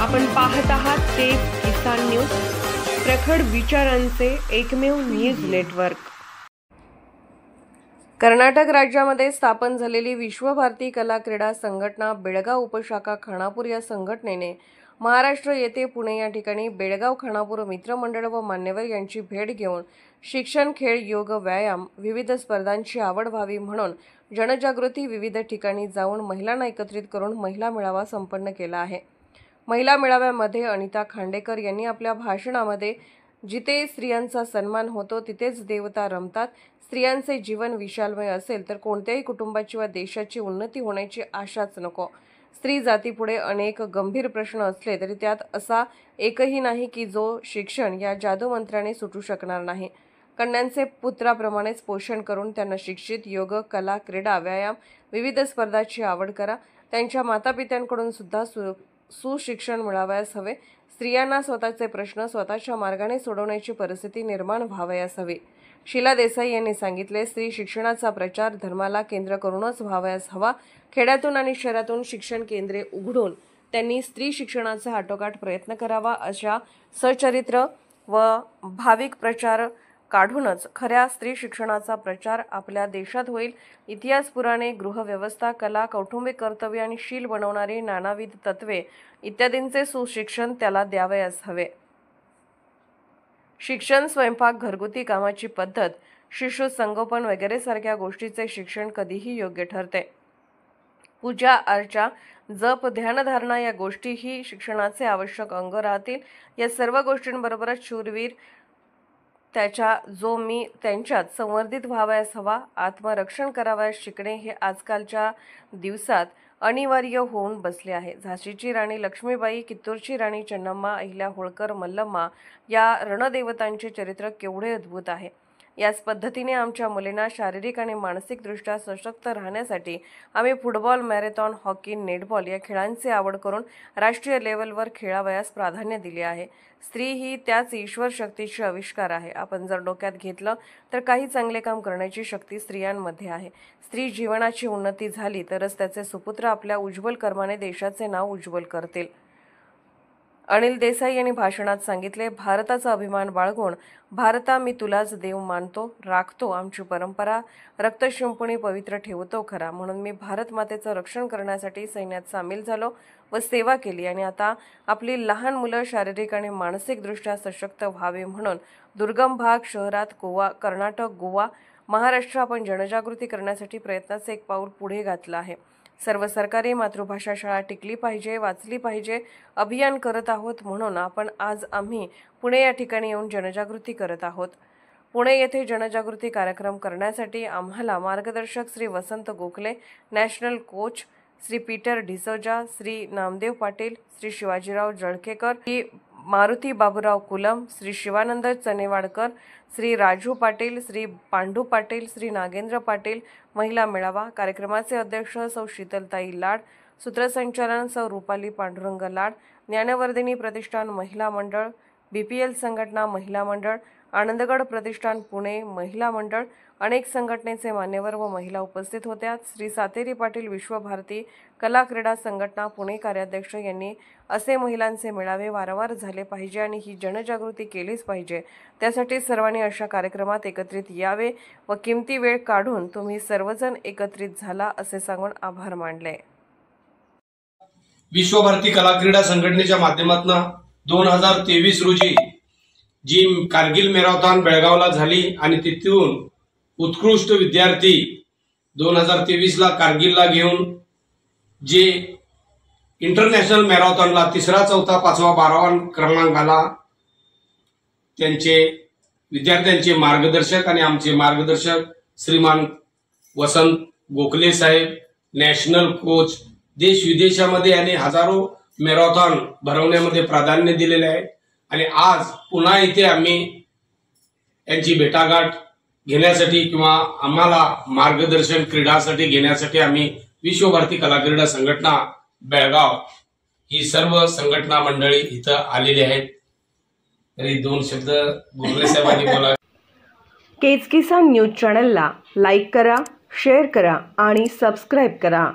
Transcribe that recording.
आपण पाहत आहात तेज किसान न्यूज, प्रखर विचारांचे एकमेव न्यूज नेटवर्क। कर्नाटक राज्यामध्ये स्थापन झालेली विश्वभारती कला क्रीडा संघटना बेळगाव उपशाखा खानापूर या संघटनेने महाराष्ट्र येथे पुणे या ठिकाणी बेळगाव खानापूर मित्रमंडळ व मान्यवर यांची भेट घेऊन शिक्षण, खेळ, योग, व्यायाम विविध स्पर्धांची आवड व्हावी म्हणून जनजागृती विविध ठिकाणी जाऊन महिलांना एकत्रित करून महिला मेळावा संपन्न केला आहे। महिला मेळाव्यामध्ये अनिता खांडेकर यांनी आपल्या भाषणामध्ये जिथे स्त्रियांचा सन्मान होतो तिथेच देवता रमतात, स्त्रियांचे जीवन विशालमय असेल तर कोणत्याही कुटुंबाची व देशाची उन्नती होण्याची आशाच नको। स्त्री जातीपुढे अनेक गंभीर प्रश्न असले तरी त्यात असा एकही नाही की जो शिक्षण या जादू मंत्राने सुटू शकणार नाही। कन्यांचे पुत्राप्रमाणेच पोषण करून त्यांना शिक्षित, योग, कला, क्रीडा, व्यायाम विविध स्पर्धांची आवड करा। त्यांच्या मातापित्यांकडून सुद्धा सुशिक्षण मिळावयास हवे। स्त्रियांना स्वतःचे प्रश्न स्वतःच्या मार्गाने सोडवण्याची परिस्थिती निर्माण व्हावयास हवी। शीला देसाई यांनी सांगितले, स्त्री शिक्षणाचा प्रचार धर्माला केंद्र करूनच व्हावयास हवा। खेड्यातून आणि शहरातून शिक्षण केंद्रे उघडून त्यांनी स्त्री शिक्षणाचा आटोकाट प्रयत्न करावा, अशा सचरित्र व भाविक प्रचार काढूनच खऱ्या स्त्री शिक्षणाचा प्रचार आपल्या देशात होईल। इतिहास, पुराणे, गृहव्यवस्था, कला, कौटुंबिक कर्तव्य आणि शील बनवणारी नानाविध तत्वे इत्यादींचे सुशिक्षण त्याला द्यावयास हवे। शिक्षण, स्वयंपाक, घरगुती कामाची पद्धत, शिशु संगोपन वगैरे सारख्या गोष्टीचे शिक्षण कधीही योग्य ठरते। पूजा, अर्चा, जप, ध्यानधारणा या गोष्टीही शिक्षणाचे आवश्यक अंग राहतील। या सर्व गोष्टींबरोबरच शूरवीर त्याच्या जो मी त्यांच्यात संवर्धित व्हावयास हवा। आत्मरक्षण करावयास शिकणे हे आजकालच्या दिवसात अनिवार्य होऊन बसले आहे। झाशीची राणी लक्ष्मीबाई, कित्तूरची राणी चेन्नम्मा, अहिल्या होळकर, मल्लम्मा या रणदेवतांचे चरित्र केवढे अद्भुत आहे। याच पद्धतीने आमच्या मुलींना शारीरिक आणि मानसिकदृष्ट्या सशक्त राहण्यासाठी आम्ही फुटबॉल, मॅरेथॉन, हॉकी, नेटबॉल या खेळांची आवड करून राष्ट्रीय लेव्हलवर खेळावयास प्राधान्य दिले आहे। स्त्री ही त्याच ईश्वर शक्तीचे आविष्कार आहे। आपण जर डोक्यात घेतलं तर काही चांगले काम करण्याची शक्ती स्त्रियांमध्ये आहे। स्त्री जीवनाची उन्नती झाली तरच त्याचे सुपुत्र आपल्या उज्ज्वल कर्माने देशाचे नाव उज्ज्वल करतील। अनिल देसाई यांनी भाषणात सांगितले, भारताचा अभिमान बाळगून भारता मी तुलाच देव मानतो, राखतो, आमची परंपरा रक्त शिंपणी पवित्र ठेवतो खरा, म्हणून मी भारत मातेचं रक्षण करण्यासाठी सैन्यात सामील झालो व सेवा केली आणि आता आपली लहान मुलं शारीरिक आणि मानसिकदृष्ट्या सशक्त व्हावे म्हणून दुर्गम भाग, शहरात, कर्नाटक, गोवा, महाराष्ट्र आपण जनजागृती करण्यासाठी प्रयत्नाचे एक पाऊल पुढे घातलं आहे। सर्व सरकारी मातृभाषा शाळा टिकली पाहिजे, वाचली पाहिजे अभियान करत आहोत म्हणून आम्ही पुणे या ठिकाणी येऊन जनजागृती करत आहोत। पुणे येथे जनजागृती कार्यक्रम करण्यासाठी आम्हाला मार्गदर्शक Shri Vasant Gokhale, national coach Shri Peter D'Souza, Shri Namdev Patil, Shri Shivajirao Jalkekar, Shri Maruti Baburao Kulam, Shri Shivanand Chanewadkar, Shri Raju Patil, Shri Pandu Patil, Shri Nagendra Patil. महिला मेळावा कार्यक्रमाचे अध्यक्ष सौ शीतलताई लाड, सूत्रसंचालन सौ रूपाली पांडुरंग लाड, ज्ञानवर्धिनी प्रतिष्ठान महिला मंडळ, BPL संघटना महिला मंडळ, आनंदगड प्रतिष्ठान पुणे महिला मंडळ, अनेक संघटनेचे मान्यवर व महिला उपस्थित होत्या। श्री सातेरी पाटील, विश्वभारती कला क्रीडा संघटना पुणे कार्याध्यक्ष यांनी असे महिलांचे मेळावे वारंवार झाले पाहिजे आणि ही जनजागृती केलीच पाहिजे। त्यासाठी सर्वांनी अशा कार्यक्रमात एकत्रित यावे व किमती वेळ काढून तुम्ही सर्वजण एकत्रित झाला असे सांगून आभार मानले। विश्वभारती कला क्रीडा संघटनेच्या माध्यमातून 2023 रोजी जी कारगिल मॅरेथॉन बेळगावला झाली आणि तिथून उत्कृष्ट विद्यार्थी 2023 ला कारगिलला घेऊन जे इंटरनॅशनल मॅरेथॉनला 3रा, 4था, 5वा, 12वा क्रमांक आला त्यांचे विद्यार्थ्यांचे मार्गदर्शक आणि आमचे मार्गदर्शक श्रीमान वसंत गोखले साहेब, नॅशनल कोच, देश विदेशामध्ये आणि हजारो मॅरेथॉन भरवण्यामध्ये प्राधान्य दिलेले आहे आणि आज पुन्हा इथे आम्ही यांची भेटागाठ घेण्यासाठी किंवा आम्हाला मार्गदर्शन क्रीडासाठी घेण्यासाठी आम्ही विश्वभारती कला क्रीडा संघटना बेळगाव ही सर्व संघटना मंडळी इथं आलेली आहेत। तरी 2 शब्द गोखले साहेबांनी बोला। तेज किसान न्यूज चॅनलला लाईक करा, शेअर करा आणि सबस्क्राइब करा।